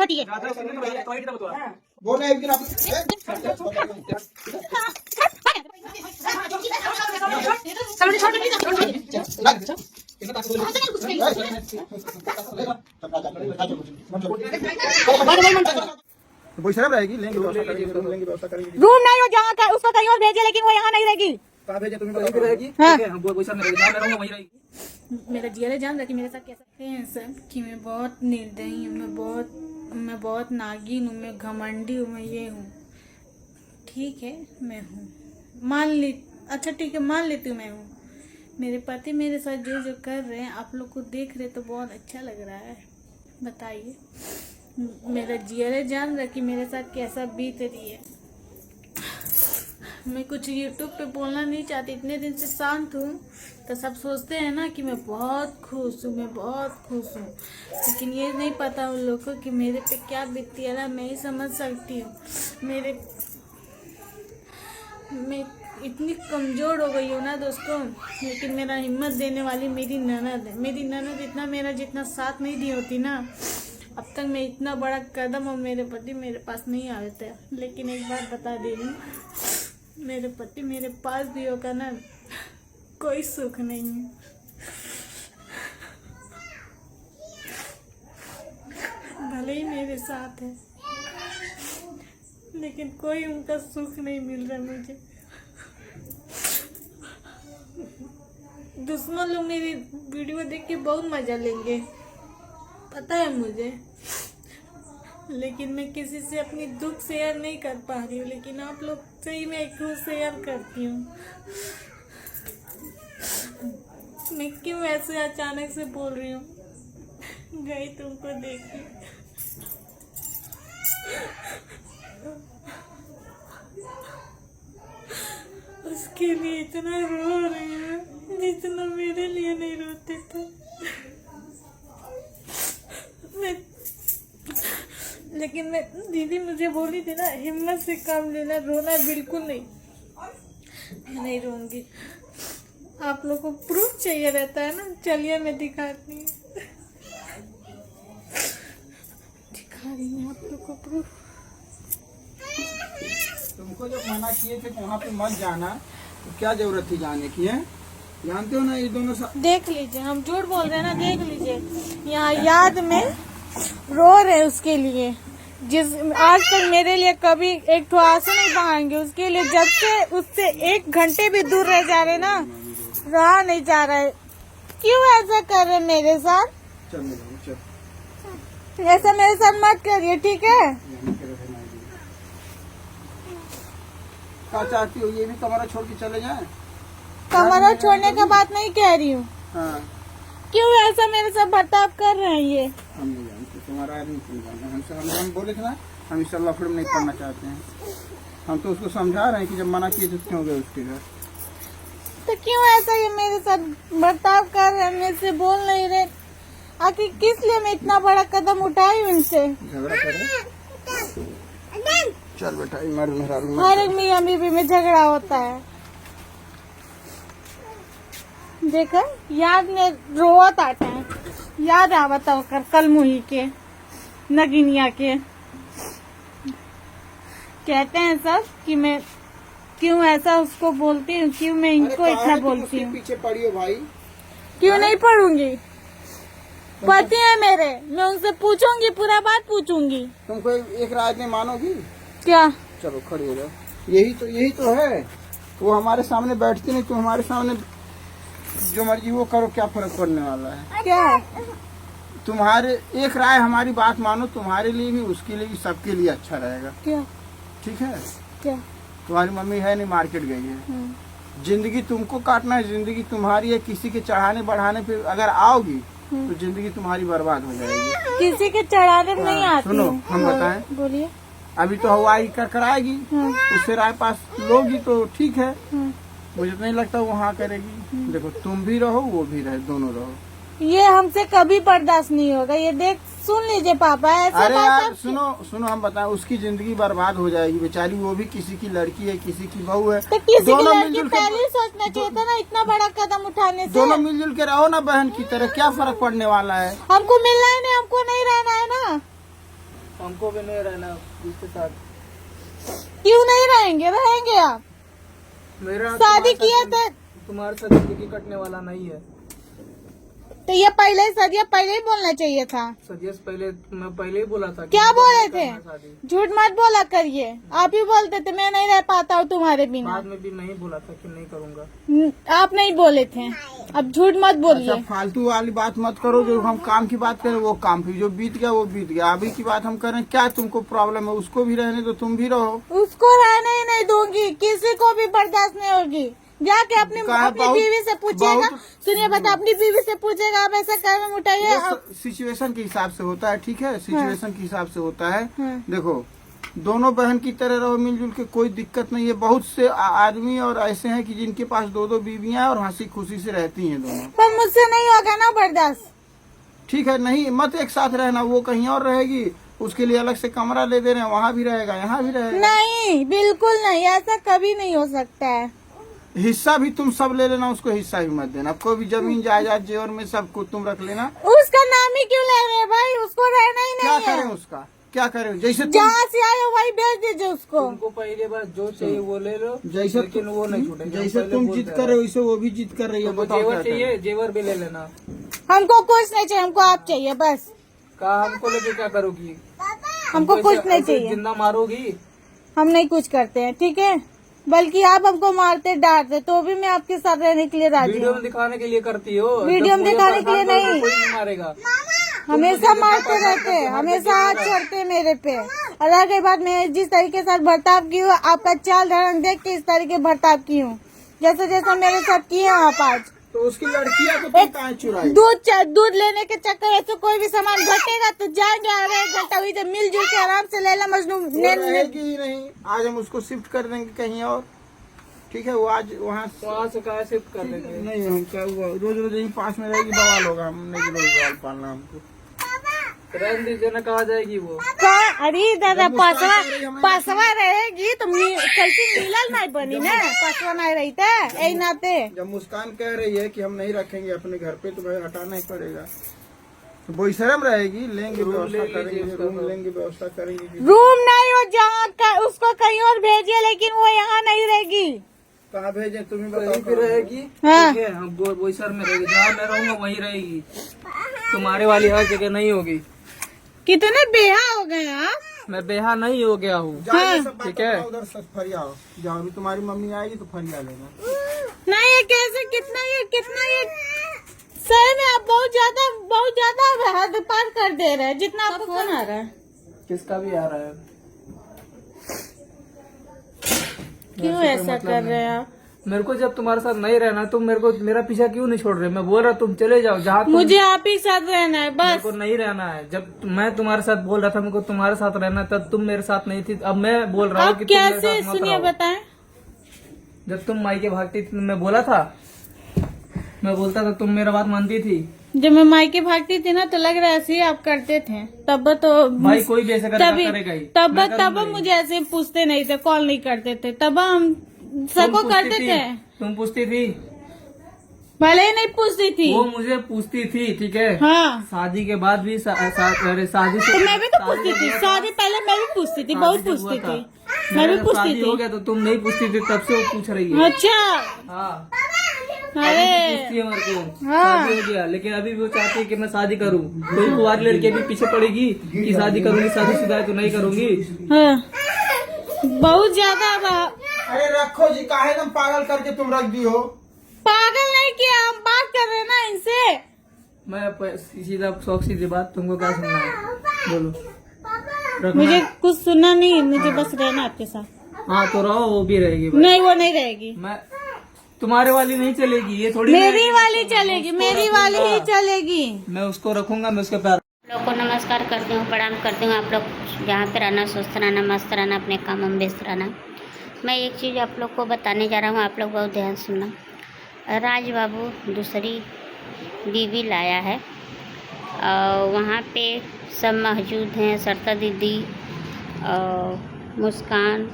ठीक है बोले एक दिन आप कोई शराब रहेगी लेंगे व्यवस्था करेंगे। रूम नहीं हो जहाँ का उसको कहीं और भेजे, लेकिन वो यहाँ नहीं रहेगी। कहाँ भेजे तुम्हें कहीं भी रहेगी? हाँ। ठीक है, हम कोई शराब नहीं रहेगी, मैं रहूंगा वहीं रहेगी। मेरा जिया जान रहा कि मेरे साथ कैसा हैं सब, कि मैं बहुत निर्दयी हूँ, मैं बहुत नागिन हूँ, मैं घमंडी हूँ, मैं ये हूँ। ठीक है, मैं हूँ, मान ली। अच्छा ठीक है, मान लेती हूँ मैं हूँ। मेरे पति मेरे साथ जो जो कर रहे हैं, आप लोग को देख रहे तो बहुत अच्छा लग रहा है। बताइए, मेरा जिया जान रहा कि मेरे साथ कैसा बीत रही है। मैं कुछ यूट्यूब पे बोलना नहीं चाहती, इतने दिन से शांत हूँ, तो सब सोचते हैं ना कि मैं बहुत खुश हूँ, मैं बहुत खुश हूँ, लेकिन ये नहीं पता उन लोगों को कि मेरे पे क्या बीतती है ना। मैं ही समझ सकती हूँ। मैं इतनी कमज़ोर हो गई हूँ ना दोस्तों, लेकिन मेरा हिम्मत देने वाली मेरी ननद है। मेरी ननद इतना मेरा जितना साथ नहीं दी होती ना, अब तक मैं इतना बड़ा कदम और मेरे पति मेरे पास नहीं आए थे। लेकिन एक बात बता दे रही हूँ, मेरे पति मेरे पास भी होगा ना, कोई सुख नहीं है। भले ही मेरे साथ है, लेकिन कोई उनका सुख नहीं मिल रहा मुझे। दुश्मन लोग मेरी वीडियो देख के बहुत मजा लेंगे, पता है मुझे, लेकिन मैं किसी से अपनी दुख शेयर नहीं कर पा रही हूँ। लेकिन आप लोग से ही मैं एक शेयर करती हूँ। मैं क्यों ऐसे अचानक से बोल रही हूँ, गई तुमको देखी, उसके लिए इतना रो रही हूँ जितना मेरे लिए नहीं रोते थे। लेकिन मैं, दीदी मुझे बोली थी ना, हिम्मत से काम लेना, रोना बिल्कुल नहीं। मैं नहीं रोऊंगी। आप लोग को प्रूफ चाहिए रहता है ना, चलिए मैं दिखाती हूँ, दिखा रही हूँ आप लोग को प्रूफ। तुमको जब मना किए थे कि वहाँ पे मत जाना, तो क्या जरूरत थी जाने की है? जानते हो ना ये दोनों देख लीजिए, हम झूठ बोल रहे हैं ना, देख लीजिए यहाँ याद में रो रहे उसके लिए, जिस आज तक मेरे लिए कभी एक ठो आंसू नहीं बहाएंगे उसके लिए। जब से उससे 1 घंटे भी दूर रह जा रहे ना, रहा नहीं जा रहा है। क्यों ऐसा कर रहे मेरे साथ? चल ऐसा मेरे साथ मत करिए, ठीक है? क्या चाहती हो, ये भी कमरा छोड़ के चले जाएं? कमरा छोड़ने का बात नहीं कह रही हूँ। हाँ। क्यों ऐसा मेरे साथ बर्ताव कर रहे हैं ये? हम नहीं जानते, तुम्हारा आदमी क्यों जानना? हमसे हम बोले थे ना, हम इस लफड़े में नहीं पढ़ना चाहते हैं। हम तो उसको समझा रहे हैं कि जब मना किए तो क्यों गए उसके घर। तो क्यों ऐसा ये मेरे साथ बर्ताव कर रहे हैं, मेरे से बोल नहीं रहे? आखिर किस लिए मैं इतना बड़ा कदम उठाई उनसे? झगड़ा करे? चल बेटा, हर एक मियाँ बीवी में झगड़ा होता है। देखा, याद में रोवत आते हैं, याद आवत होकर कल मुही के नगिनिया के। कहते हैं सब कि मैं क्यों ऐसा उसको बोलती हूँ, क्यों मैं इनको इतना बोलती हूँ। पीछे पड़ी हो भाई? क्यों नहीं पढ़ूंगी? पति है मेरे, मैं उनसे पूछूंगी, पूरा बात पूछूंगी। तुमको एक रात में मानोगी क्या? चलो खड़ी हो जाओ। यही तो है, वो हमारे सामने बैठती नहीं, तुम हमारे सामने जो मर्जी वो करो, क्या फर्क पड़ने वाला है? क्या? तुम्हारे एक राय हमारी बात मानो, तुम्हारे लिए भी, उसके लिए भी, सबके लिए अच्छा रहेगा। क्या? ठीक है? क्या? तुम्हारी मम्मी है नहीं, मार्केट गई है। जिंदगी तुमको काटना है, जिंदगी तुम्हारी है। किसी के चढ़ाने बढ़ाने पे अगर आओगी तो जिंदगी तुम्हारी बर्बाद हो जाएगी। किसी के चढ़ाने में नहीं आती। सुनो, हम बताएं, बोलिए। अभी तो हवाई कराएगी, उससे राय पास लोगी तो ठीक है। मुझे तो नहीं लगता वो हाँ करेगी। देखो, तुम भी रहो, वो भी रहे, दोनों रहो। ये हमसे कभी बर्दाश्त नहीं होगा। ये देख, सुन लीजिए पापा, ऐसे अरे यार सुनो, हम बताएं, उसकी जिंदगी बर्बाद हो जाएगी बेचारी। वो भी किसी की लड़की है, किसी की बहू है। तो किसी की दोनों लड़की मिलजुल पहले सोचना चाहिए था ना, इतना बड़ा कदम उठाने से। दोनों मिलजुल के रहो ना बहन की तरह, क्या फर्क पड़ने वाला है? हमको मिलना ही नहीं, हमको नहीं रहना है ना। हमको भी नहीं रहना इसके साथ। क्यों नहीं रहेंगे? रहेंगे आप। मेरा शादी किया था तुम्हारे साथ जिंदगी कटने वाला नहीं है। तो ये पहले ही सदिया पहले ही बोलना चाहिए था। सदिया से पहले मैं पहले ही बोला था कि क्या मुझे बोले नहीं थे? करना शादी। झूठ मत बोला करिए। आप ही बोलते थे मैं नहीं रह पाता हूँ तुम्हारे बिना। बाद में भी नहीं बोला था कि नहीं करूँगा। आप नहीं बोले थे, अब झूठ मत बोलिए। अच्छा, फालतू वाली बात मत करो। जो हम काम की बात करें वो काम की, जो बीत गया वो बीत गया। अभी की बात हम करें, क्या तुमको प्रॉब्लम है? उसको भी रहने दो, तुम भी रहो। उसको रहने ही नहीं दूंगी, किसी को भी बर्दाश्त नहीं होगी। जाके अपनी बीवी से पूछेगा। सुनिए बता, अपनी बीवी से पूछेगा आप ऐसा कदम उठाइए। सिचुएशन के हिसाब से होता है, ठीक है? सिचुएशन के हिसाब से होता है। हाँ। देखो, दोनों बहन की तरह रहो मिलजुल के, कोई दिक्कत नहीं है। बहुत से आदमी और ऐसे हैं कि जिनके पास दो दो बीवियां और हंसी खुशी से रहती हैं दोनों। पर मुझसे नहीं होगा ना बर्दाश्त। ठीक है, नहीं मत एक साथ रहना। वो कहीं और रहेगी, उसके लिए अलग से कमरा ले दे रहे हैं, वहाँ भी रहेगा, यहाँ भी रहेगा। नहीं, बिल्कुल नहीं, ऐसा कभी नहीं हो सकता है। हिस्सा भी तुम सब ले लेना, उसको हिस्सा भी मत देना। कोई भी जमीन जायदाद जेवर में सब कुछ तुम रख लेना। उसका नाम ही क्यों ले रहे हैं भाई? उसको रहना ही क्या नहीं है। करें उसका? क्या करें? जैसे तुम जहाँ से आए हो वही भेज दीजिए उसको। तुमको पहले बार जो चाहिए वो ले लो, जैसे लेकिन वो नहीं छूटेगा। जैसे तुम जिद कर रहे हो वैसे वो भी जिद कर रही है। तुमको बताओ क्या जेवर करें? चाहिए, जेवर भी ले लेना। हमको कुछ नहीं चाहिए, हमको आप चाहिए बस। कहा हमको लेके क्या करोगी? हमको कुछ ऐसे- नहीं ऐसे चाहिए। जिंदा मारोगी? हम नहीं कुछ करते हैं, ठीक है? बल्कि आप हमको मारते डांटते तो भी मैं आपके साथ रहने के लिए राजी वीडियो हूँ। में दिखाने के लिए करती हो। वीडियो में जब मुझे दिखाने के लिए परेशान करोगे, नहीं। कोई नहीं मारेगा। हमेशा मारते रहते हैं, हमेशा हाथ छोड़ते मेरे पे। और रही बात, मैं जिस तरीके से बर्ताव की हूँ, आपका चाल ढंग देख के इस तरीके बर्ताव की हूँ, जैसे जैसे मेरे साथ किए हैं आप आज। तो उसकी लड़कियां को तुम कहाँ चुराई? दूध लेने के चक्कर ऐसे कोई भी सामान घटेगा तो जाएंगे आगे 1 घंटा हुई तो मिलजुल के आराम से लैला मजनू वो रहेगी ही नहीं। आज हम उसको शिफ्ट कर देंगे कहीं और, ठीक है? वो आज वहाँ वहाँ से कहा शिफ्ट कर देंगे। नहीं, हम क्या हुआ, रोज रोज यही पास में रहेगी, बवाल होगा। हम नहीं रोज बवाल पालना हमको। रहने दीजिए ना, कहा जाएगी वो। अरे दादा, जब मुस्कान कर रही है, पासवा रहेगी तो कल मिलल नहीं बनी ना, पासवा नहीं रही था यही नाते। जब मुस्कान कह रही है कि हम नहीं रखेंगे अपने घर पे, तो भाई हटाना ही पड़ेगा। तो बेशरम रहेगी, लेंगे रूम व्यवस्था ले लीजिए करेंगे, उसका रूम तो। लेंगे, व्यवस्था करेंगे। रूम नहीं हो जहाँ उसको कहीं और भेजिए, लेकिन वो यहाँ नहीं रहेगी। कहाँ भेजे तुम ही कहीं बताओ। भी रहेगी, हाँ। ठीक है? हम बोईसर में रहेगी, जहाँ मैं रहूंगा वहीं रहेगी। तुम्हारे वाली हर जगह नहीं होगी। कितने बेहा हो गए आप। मैं बेहा नहीं हो गया हूँ। जाओ, ये सब ठीक बात है। अपना उधर से फरिया हो जाओ। अभी तुम्हारी मम्मी आएगी तो फरिया लेना। नहीं, ये कैसे, कितना ये सही में आप बहुत ज्यादा हद पार कर दे रहे हैं। जितना आपको फोन आ रहा है, किसका भी आ रहा है? क्यों वैसे ऐसा मतलब कर नहीं। रहे हैं आप? मेरे को जब तुम्हारे साथ नहीं रहना, तुम मेरा पीछा क्यों नहीं छोड़ रहे? मैं बोल रहा तुम चले जाओ जहाँ मुझे आप ही साथ रहना है मेरे बस। को नहीं रहना है। जब मैं तुम्हारे साथ बोल रहा था मेरे को तुम्हारे साथ रहना, तब तुम मेरे साथ नहीं थी। अब मैं बोल रहा हूँ आप कि तुम मेरे कैसे, साथ मत सुनिए रहो। बताएं। जब तुम मायके भागती थी मैं बोला था, मैं बोलता था, तुम मेरा बात मानती थी। जब मैं मायके भागती थी ना तो लग रहा है ऐसे ही आप करते थे। तब तो भाई कोई भी ऐसा तभी करेगा ही। तब मैं तब करूंगा ही। मुझे ऐसे पूछते नहीं थे, कॉल नहीं करते थे। तब हम सबको तुम करते पूछती थे। थी, तुम पूछती थी, भले ही नहीं पूछती थी। वो मुझे पूछती थी, ठीक है? हाँ, शादी के बाद भी शादी तो से मैं भी तो पूछती थी। शादी पहले मैं भी पूछती थी, बहुत पूछती थी। मैं भी पूछती शादी हो थी। गया तो तुम नहीं पूछती थी, तब से वो पूछ रही है। अच्छा, हाँ, अरे पूछती है मेरे को। हाँ। शादी हो गया, लेकिन अभी भी वो चाहती है कि मैं शादी करूं। कोई कुंवारी लड़की भी पीछे पड़ेगी कि शादी करूंगी, शादीशुदा है तो नहीं करूंगी। हाँ, बहुत ज्यादा अरे रखो जी, काहे तुम पागल करके तुम रख दी हो? पागल नहीं किया, हम बात कर रहे हैं ना इनसे। मैं सीधा शौक सीधी बात, तुमको क्या सुनना है? बोलो। रखना। मुझे कुछ सुनना नहीं, मुझे बस रहना आपके साथ। हाँ तो रहो, वो भी रहेगी भाई। नहीं, वो नहीं रहेगी। मैं तुम्हारे वाली नहीं चलेगी, ये थोड़ी मेरी वाली चलेगी, मेरी वाली ही चलेगी। मैं उसको रखूंगा, मैं उसके प्यार। लोग को नमस्कार करती हूँ, प्रणाम करती हूँ। आप लोग जहाँ पे रहना, स्वस्थ रहना, मस्त रहना, अपने काम में व्यस्त रहना। मैं एक चीज़ आप लोग को बताने जा रहा हूँ, आप लोग बहुत ध्यान सुनना। राज बाबू दूसरी बीवी लाया है, वहाँ पे सब मौजूद हैं। सरता दीदी, मुस्कान,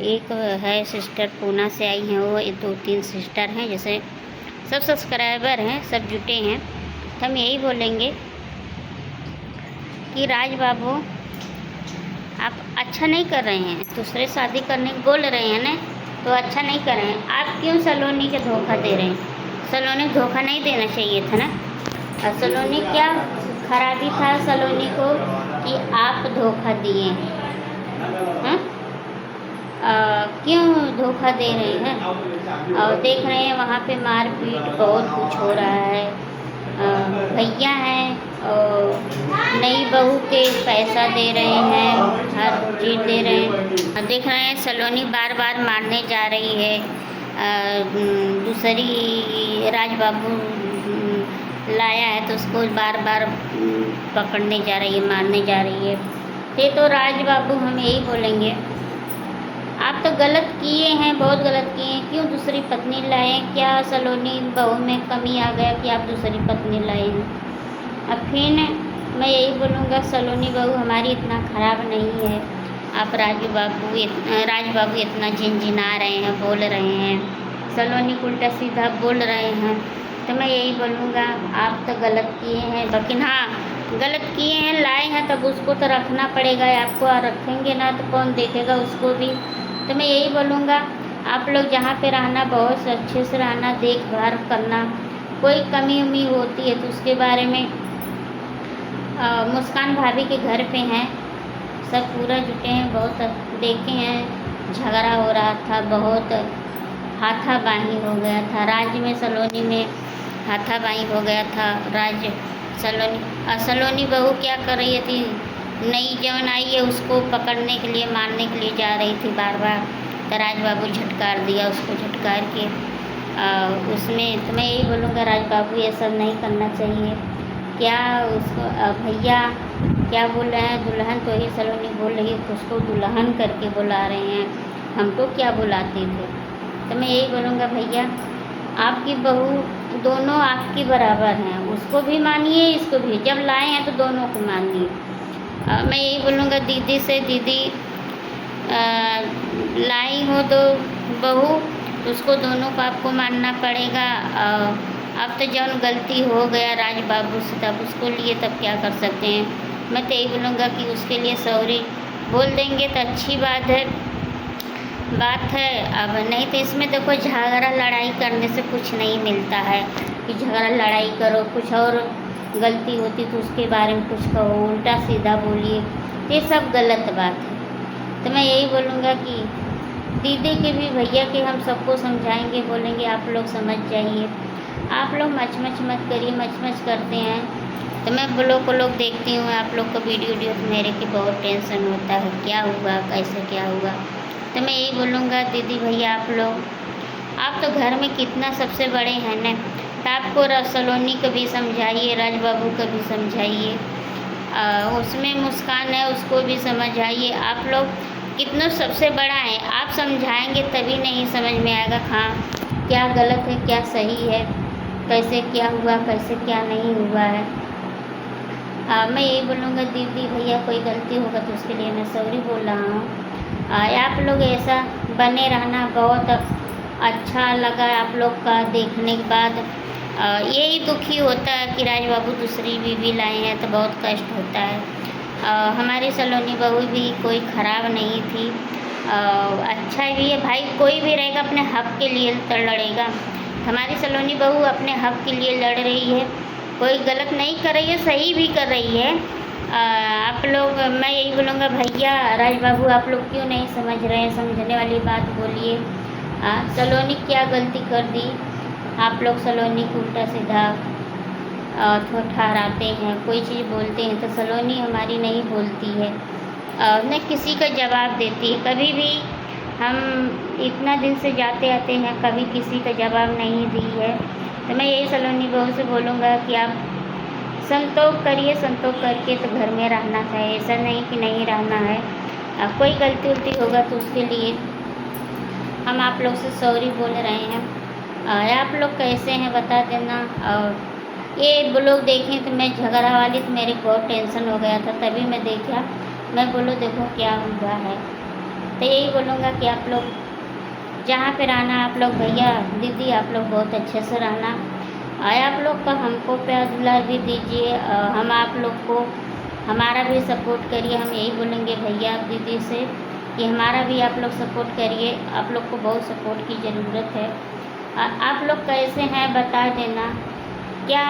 एक है सिस्टर पूना से आई हैं, वो 2-3 सिस्टर हैं। जैसे सब सब्सक्राइबर हैं, सब जुटे हैं। तो हम यही बोलेंगे कि राज बाबू आप अच्छा नहीं कर रहे हैं, दूसरे शादी करने को बोल रहे हैं ना, तो अच्छा नहीं कर रहे हैं। आप क्यों सलोनी के धोखा दे रहे हैं? सलोनी को धोखा नहीं देना चाहिए था ना। और सलोनी क्या खराबी था सलोनी को कि आप धोखा दिए हैं? क्यों धोखा दे रहे हैं? और देख रहे हैं वहाँ पे मारपीट बहुत कुछ हो रहा है। भैया हैं और नई बहू के पैसा दे रहे हैं, हर चीज़ दे रहे हैं। देख रहे हैं सलोनी बार बार मारने जा रही है। दूसरी राज बाबू लाया है तो उसको बार बार पकड़ने जा रही है, मारने जा रही है। ये तो राज बाबू हम यही बोलेंगे, आप तो गलत किए हैं, बहुत गलत किए हैं। क्यों दूसरी पत्नी लाए? क्या सलोनी बहू में कमी आ गया कि आप दूसरी पत्नी लाए हैं? अब फिर मैं यही बोलूँगा, सलोनी बहू हमारी इतना ख़राब नहीं है। आप राज बाबू इतना झिनझिना रहे हैं, बोल रहे हैं, सलोनी को उल्टा सीधा बोल रहे हैं। तो मैं यही बोलूँगा, आप तो गलत किए हैं। लेकिन हाँ, गलत किए हैं, लाए हैं, तब उसको तो रखना पड़ेगा आपको। और रखेंगे ना तो कौन देखेगा उसको भी। तो मैं यही बोलूँगा, आप लोग जहाँ पे रहना बहुत अच्छे से रहना, देखभाल करना। कोई कमी उमी होती है तो उसके बारे में मुस्कान भाभी के घर पे हैं, सब पूरा जुटे हैं। बहुत देखे हैं झगड़ा हो रहा था, बहुत हाथापाई हो गया था। राज्य में सलोनी में हाथापाई हो गया था। सलोनी बहू क्या कर रही थी? नई जवन आई है उसको पकड़ने के लिए, मारने के लिए जा रही थी बार बार। तो राज बाबू झटकार दिया उसको, झटकार के उसमें। तो मैं यही बोलूँगा, राज बाबू ये सब नहीं करना चाहिए। क्या उसको भैया क्या बोल रहे हैं? दुल्हन तो ही सलोनी बोल रही है, तो उसको दुल्हन करके बुला रहे हैं, हमको क्या बुलाते थे? तो मैं यही बोलूँगा, भैया आपकी बहू दोनों आपकी बराबर हैं, उसको भी मानिए, इसको भी। जब लाए हैं तो दोनों को मानिए। मैं यही बोलूँगा दीदी से, दीदी लाई हो तो बहू, उसको दोनों को आपको मानना पड़ेगा। अब तो जब गलती हो गया राज बाबू से, तब उसको लिए तब क्या कर सकते हैं। मैं तो यही बोलूँगा कि उसके लिए सॉरी बोल देंगे तो अच्छी बात है। अब नहीं तो इसमें देखो, झगड़ा लड़ाई करने से कुछ नहीं मिलता है कि झगड़ा लड़ाई करो, कुछ और गलती होती तो उसके बारे में कुछ कहो, उल्टा सीधा बोलिए, ये सब गलत बात है। तो मैं यही बोलूँगा कि दीदी के भी, भैया के हम सबको समझाएंगे, बोलेंगे आप लोग समझ जाइए, आप लोग मच मत करिए। मच करते हैं तो मैं ब्लॉग को लोग देखती हूँ, आप लोग को वीडियो तो मेरे की बहुत टेंशन होता है, क्या हुआ, कैसे क्या हुआ। तो मैं यही बोलूँगा दीदी भैया, आप तो घर में कितना सबसे बड़े हैं ना, तो आपको सलोनी को भी समझाइए, राज बाबू को भी समझाइए, उसमें मुस्कान है उसको भी समझाइए। आप लोग कितना सबसे बड़ा है, आप समझाएंगे तभी नहीं समझ में आएगा हाँ क्या गलत है क्या सही है, कैसे क्या हुआ कैसे क्या नहीं हुआ है। मैं यही बोलूँगा दीदी भैया, कोई गलती होगा तो उसके लिए मैं सॉरी बोल रहा हूँ। आप लोग ऐसा बने रहना, बहुत अच्छा लगा आप लोग का देखने के बाद। यही दुखी होता है कि राज बाबू दूसरी बीवी लाए हैं तो बहुत कष्ट होता है। हमारी सलोनी बहू भी कोई ख़राब नहीं थी, अच्छा भी है भाई, कोई भी रहेगा अपने हक़ के लिए तो लड़ेगा। हमारी सलोनी बहू अपने हक़ के लिए लड़ रही है, कोई गलत नहीं कर रही है, सही भी कर रही है। आप लोग, मैं यही बोलूँगा भैया राज बाबू, आप लोग क्यों नहीं समझ रहे हैं? समझने वाली बात बोलिए। सलोनी क्या गलती कर दी? आप लोग सलोनी को उल्टा सीधा ठहराते हैं, कोई चीज़ बोलते हैं तो सलोनी हमारी नहीं बोलती है, न किसी का जवाब देती है। कभी भी हम इतना दिन से जाते आते हैं, कभी किसी का जवाब नहीं दी है। तो मैं यही सलोनी बहू से बोलूँगा कि आप संतोष करिए, संतोष करके तो घर में रहना चाहिए, ऐसा नहीं कि नहीं रहना है। कोई गलती उल्टी होगा तो उसके लिए हम आप लोग से सॉरी बोल रहे हैं। आप लोग कैसे हैं बता देना। और ये ब्लॉग देखें तो मैं झगड़ा वाली, तो मेरे को बहुत टेंशन हो गया था, तभी मैं देखा, मैं बोलो देखो क्या हुआ है। तो यही बोलूँगा कि आप लोग जहाँ पे रहना, आप लोग भैया दीदी आप लोग बहुत अच्छे से रहना। आप लोग का हमको प्यार दुलार भी दीजिए, हम आप लोग को हमारा भी सपोर्ट करिए। हम यही बोलेंगे भैया आप दीदी से कि हमारा भी आप लोग सपोर्ट करिए। आप लोग को बहुत सपोर्ट की ज़रूरत है। आप लोग कैसे हैं बता देना। क्या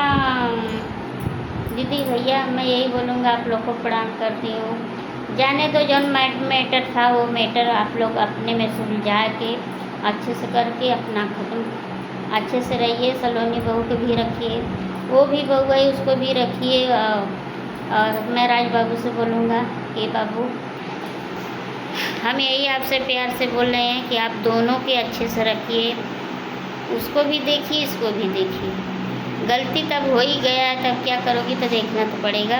दीदी भैया मैं यही बोलूँगा, आप लोग को प्रणाम करती हूँ। जाने दो, जो मैटर था वो मैटर आप लोग अपने में सुलझा के अच्छे से करके अपना ख़त्म अच्छे से रहिए। सलोनी बहू को भी रखिए, वो भी बहू है उसको भी रखिए। और मैं राज बाबू से बोलूँगा कि बाबू हम यही आपसे प्यार से बोल रहे हैं कि आप दोनों के अच्छे से रखिए। उसको भी देखिए, इसको भी देखिए। गलती तब हो ही गया है, तब क्या करोगी तो देखना तो पड़ेगा।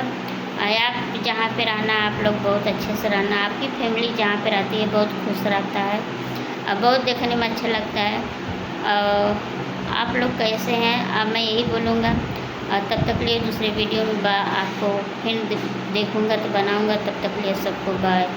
आप जहाँ पे रहना आप लोग बहुत अच्छे से रहना। आपकी फैमिली जहाँ पे रहती है बहुत खुश रहता है और बहुत देखने में अच्छा लगता है। आप लोग कैसे हैं अब मैं यही बोलूँगा। तब तक लिए दूसरे वीडियो में आपको फिर देखूँगा तो बनाऊँगा। तब तक लिए सबको बाय।